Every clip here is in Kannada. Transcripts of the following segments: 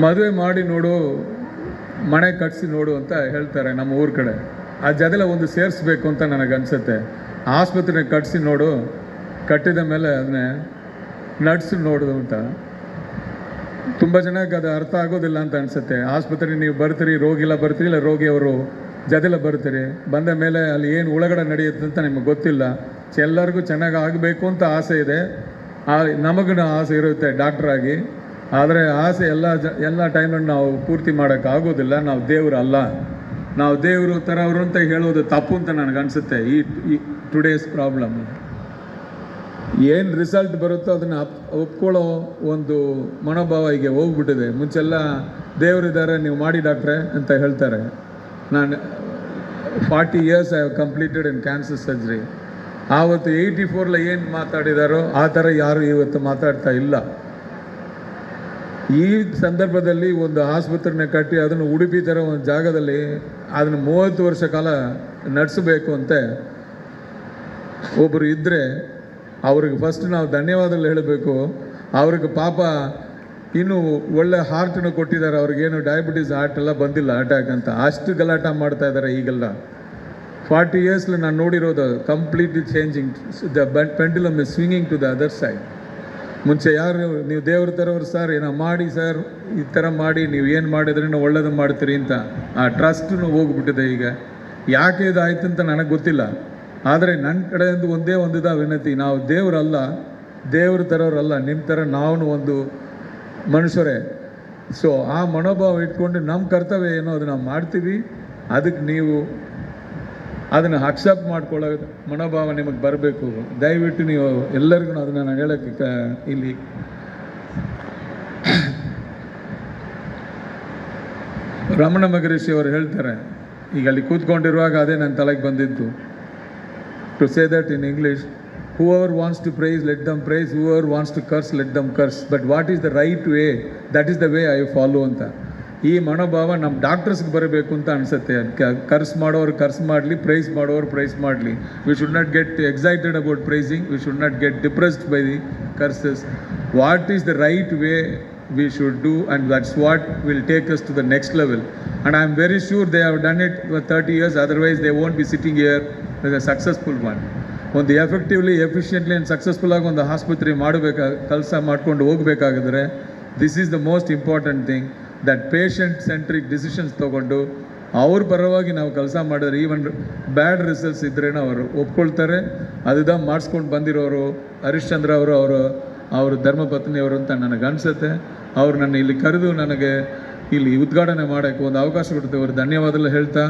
ಮದುವೆ ಮಾಡಿ ನೋಡು, ಮನೆ ಕಟ್ಸಿ ನೋಡು ಅಂತ ಹೇಳ್ತಾರೆ ನಮ್ಮ ಊರ ಕಡೆ. ಅದೆಲ್ಲ ಒಂದು ಸೇರಿಸ್ಬೇಕು ಅಂತ ನನಗನ್ಸುತ್ತೆ. ಆಸ್ಪತ್ರೆ ಕಟ್ಸಿ ನೋಡು, ಕಟ್ಟಿದ ಮೇಲೆ ಅದನ್ನೇ ನಡ್ಸಿ ನೋಡು ಅಂತ. ತುಂಬ ಜನಕ್ಕೆ ಅದು ಅರ್ಥ ಆಗೋದಿಲ್ಲ ಅಂತ ಅನಿಸುತ್ತೆ. ಆಸ್ಪತ್ರೆಗೆ ನೀವು ಬರ್ತೀರಿ, ರೋಗಿಲ್ಲ ಬರ್ತೀರಿ, ಇಲ್ಲ ರೋಗಿಯವರು ಜೊತೆಲ್ಲ ಬರ್ತೀರಿ. ಬಂದ ಮೇಲೆ ಅಲ್ಲಿ ಏನು ಒಳಗಡೆ ನಡೆಯುತ್ತೆ ಅಂತ ನಿಮಗೆ ಗೊತ್ತಿಲ್ಲ. ಎಲ್ಲರಿಗೂ ಚೆನ್ನಾಗಿ ಆಗಬೇಕು ಅಂತ ಆಸೆ ಇದೆ, ನಮಗೂ ಆಸೆ ಇರುತ್ತೆ ಡಾಕ್ಟ್ರಾಗಿ. ಆದರೆ ಆಸೆ ಎಲ್ಲ ಟೈಮಲ್ಲಿ ನಾವು ಪೂರ್ತಿ ಮಾಡೋಕ್ಕಾಗೋದಿಲ್ಲ. ನಾವು ದೇವರು ಅಲ್ಲ, ನಾವು ದೇವರು ಥರವರು ಅಂತ ಹೇಳೋದು ತಪ್ಪು ಅಂತ ನನಗನ್ಸುತ್ತೆ. ಈ ಟುಡೇಸ್ ಪ್ರಾಬ್ಲಮ್ ಏನು ರಿಸಲ್ಟ್ ಬರುತ್ತೋ ಅದನ್ನು ಒಪ್ಕೊಳ್ಳೋ ಒಂದು ಮನೋಭಾವ ಈಗ ಹೋಗ್ಬಿಟ್ಟಿದೆ. ಮುಂಚೆಲ್ಲ ದೇವರಿದ್ದಾರೆ, ನೀವು ಮಾಡಿ ಡಾಕ್ಟ್ರೆ ಅಂತ ಹೇಳ್ತಾರೆ. ನಾನು 40 years I have completed in cancer surgery. ಆವತ್ತು 84 ಏನು ಮಾತಾಡಿದಾರೋ ಆ ಥರ ಯಾರು ಇವತ್ತು ಮಾತಾಡ್ತಾ ಇಲ್ಲ. ಈ ಸಂದರ್ಭದಲ್ಲಿ ಒಂದು ಆಸ್ಪತ್ರೆನ ಕಟ್ಟಿ ಅದನ್ನು ಉಡುಪಿ ಥರ ಒಂದು ಜಾಗದಲ್ಲಿ ಅದನ್ನು 30 ವರ್ಷ ಕಾಲ ನಡೆಸಬೇಕು ಅಂತ ಒಬ್ಬರು ಇದ್ದರೆ ಅವ್ರಿಗೆ ಫಸ್ಟ್ ನಾವು ಧನ್ಯವಾದಗಳು ಹೇಳಬೇಕು. ಅವ್ರಿಗೆ ಪಾಪ ಇನ್ನೂ ಒಳ್ಳೆ ಹಾರ್ಟನ್ನು ಕೊಟ್ಟಿದ್ದಾರೆ. ಅವ್ರಿಗೇನು ಡಯಾಬಿಟೀಸ್ ಹಾರ್ಟ್ ಎಲ್ಲ ಬಂದಿಲ್ಲ, ಅಟ್ಯಾಕ್ ಅಂತ. ಅಷ್ಟು ಗಲಾಟ ಮಾಡ್ತಾ ಇದ್ದಾರೆ ಈಗೆಲ್ಲ. 40 years ನಾನು ನೋಡಿರೋದು completely changing. The pendulum is swinging to the other side. ಮುಂಚೆ ಯಾರು ನೀವು ದೇವ್ರ ಥರವ್ರು ಸರ್, ಏನೋ ಮಾಡಿ ಸರ್, ಈ ಥರ ಮಾಡಿ ನೀವು ಏನು ಮಾಡಿದ್ರೂ ಒಳ್ಳೇದು ಮಾಡ್ತೀರಿ ಅಂತ ಆ ಟ್ರಸ್ಟೂ ಹೋಗ್ಬಿಟ್ಟಿದೆ ಈಗ. ಯಾಕೆ ಇದಾಯ್ತು ಅಂತ ನನಗೆ ಗೊತ್ತಿಲ್ಲ. ಆದರೆ ನನ್ನ ಕಡೆಯಿಂದ ಒಂದೇ ಒಂದಿದ ವಿನಂತಿ, ನಾವು ದೇವರಲ್ಲ, ದೇವ್ರ ಥರವ್ರಲ್ಲ, ನಿಮ್ಮ ಥರ ನಾವು ಒಂದು ಮನುಷ್ಯರೇ. ಸೊ ಆ ಮನೋಭಾವ ಇಟ್ಕೊಂಡು ನಮ್ಮ ಕರ್ತವ್ಯ ಏನೋ ಅದನ್ನು ನಾವು ಮಾಡ್ತೀವಿ. ಅದಕ್ಕೆ ನೀವು ಅದನ್ನು ಅಕ್ಸೆಪ್ಟ್ ಮಾಡ್ಕೊಳ್ಳೋ ಮನೋಭಾವ ನಿಮಗೆ ಬರಬೇಕು. ದಯವಿಟ್ಟು ನೀವು ಎಲ್ಲರಿಗೂ ಅದನ್ನು ನಾನು ಹೇಳೋಕ್ಕೆ ಇಲ್ಲಿ ರಮಣ ಮಹರ್ಷಿ ಅವರು ಹೇಳ್ತಾರೆ, ಈಗ ಅಲ್ಲಿ ಕೂತ್ಕೊಂಡಿರುವಾಗ ಅದೇ ನನ್ನ ತಲೆಗೆ ಬಂದಿದ್ದು. To say that in English, whoever wants to praise, let them praise. Whoever wants to curse, let them curse. But what is the right way? That is the way I follow ಅಂತ. ಈ ಮನೋಭಾವ ನಮ್ಮ ಡಾಕ್ಟರ್ಸ್ಗೆ ಬರಬೇಕು ಅಂತ ಅನಿಸುತ್ತೆ. ಕರ್ಸ್ ಮಾಡೋರು ಕರ್ಸ್ ಮಾಡಲಿ, ಪ್ರೈಸ್ ಮಾಡೋರು ಪ್ರೈಸ್ ಮಾಡಲಿ. We should not get excited about praising. We should not get depressed by the curses. What is the right way we should do, and that's what will take us to the next level. And I am very sure they have done it for 30 years, otherwise they won't be sitting here as a successful one. ಒಂದು ಎಫೆಕ್ಟಿವ್ಲಿ, ಎಫಿಷಿಯೆಂಟ್ಲಿ ಆ್ಯಂಡ್ ಸಕ್ಸಸ್ಫುಲ್ಲಾಗಿ ಒಂದು ಆಸ್ಪತ್ರೆ ಕೆಲಸ ಮಾಡ್ಕೊಂಡು ಹೋಗಬೇಕಾಗಿದ್ರೆ this is the most important thing, that patient centric decisions ತೊಗೊಂಡು ಅವ್ರ ಪರವಾಗಿ ನಾವು ಕೆಲಸ ಮಾಡಿದ್ರೆ ಈವನ್ ಬ್ಯಾಡ್ ರಿಸಲ್ಟ್ಸ್ ಇದ್ರೇನೋ ಅವರು ಒಪ್ಕೊಳ್ತಾರೆ. ಅದನ್ನ ಮಾಡಿಸ್ಕೊಂಡು ಬಂದಿರೋರು ಹರಿಶ್ಚಂದ್ರ ಅವರು ಧರ್ಮಪತ್ನಿಯವರು ಅಂತ ನನಗನ್ಸುತ್ತೆ. ಅವ್ರು ನನ್ನ ಇಲ್ಲಿ ಕರೆದು ನನಗೆ ಇಲ್ಲಿ ಉದ್ಘಾಟನೆ ಮಾಡೋಕ್ಕೆ ಒಂದು ಅವಕಾಶ ಕೊಡ್ತೇವೆ. ಅವ್ರು ಧನ್ಯವಾದಗಳು ಹೇಳ್ತಾ,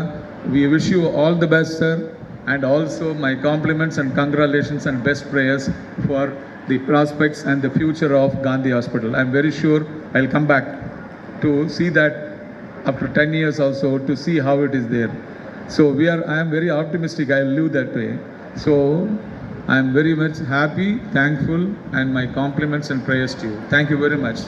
we wish you all the best sir, and also my compliments and congratulations and best prayers for the prospects and the future of Gandhi hospital. I am very sure I will come back to see that after 10 years also, to see how it is there. So I am very optimistic, I will live that way. So I am very much happy, thankful, and my compliments and prayers to you. Thank you very much.